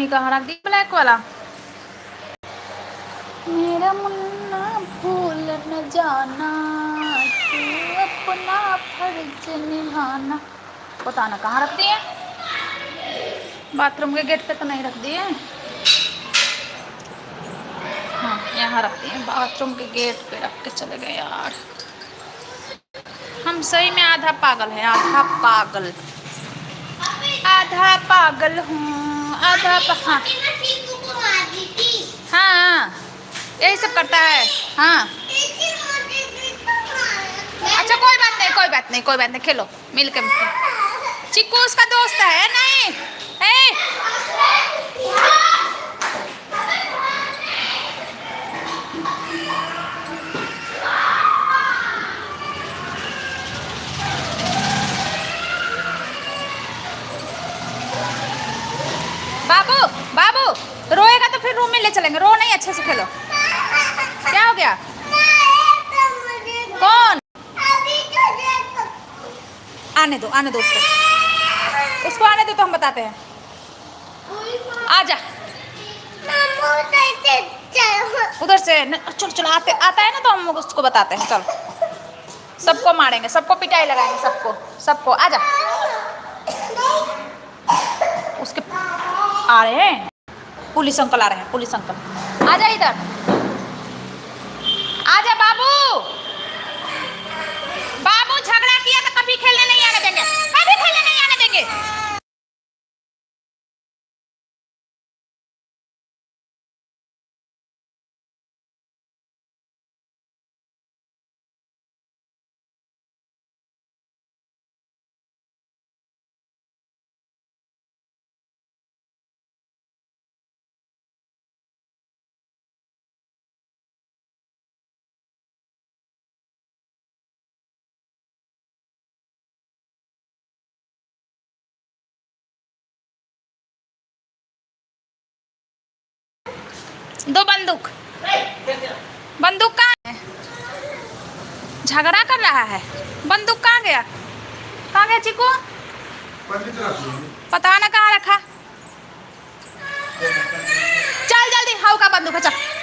चुन्नी कहाँ रख दी ब्लैक वाला। मेरा मुन्ना भूल न जाना, तू अपना फर्ज निभाना। पता ना कहाँ रख दिए, बाथरूम के गेट पे तो नहीं रख दिए। हाँ यहाँ रख दिए, बाथरूम के गेट पे रख के चले गए यार। हम सही में आधा पागल है, आधा पागल, आधा पागल हूँ, आधा हाँ हाँ यही सब करता है। हाँ अच्छा कोई बात नहीं, कोई बात नहीं, कोई बात नहीं, खेलो मिल के। चिक्कू उसका दोस्त है नहीं ए? बाबू बाबू रोएगा तो फिर रूम में ले चलेंगे, रो नहीं, अच्छे से खेलो। क्या हो गया? कौन? आने दो, आने दो उसको, उसको आने दो तो हम बताते हैं। आजा उधर से चलो चलो, आते आता है ना तो हम उसको बताते हैं। चलो सबको मारेंगे, सबको पिटाई लगाएंगे, सबको सबको। आजा उसके आ रहे हैं, पुलिस अंकल आ रहे हैं, पुलिस अंकल आजा इधर, आजा बाबू। बाबू झगड़ा किया तो कभी खेलने नहीं आने देंगे, कभी खेलने नहीं आने देंगे। दो बंदूक, बंदूक कहाँ है? झगड़ा कर रहा है, बंदूक कहाँ गया? कहाँ गया चिकू? पता ना कहाँ रखा। चल जल्दी, हाउ का बंदूक है, चल।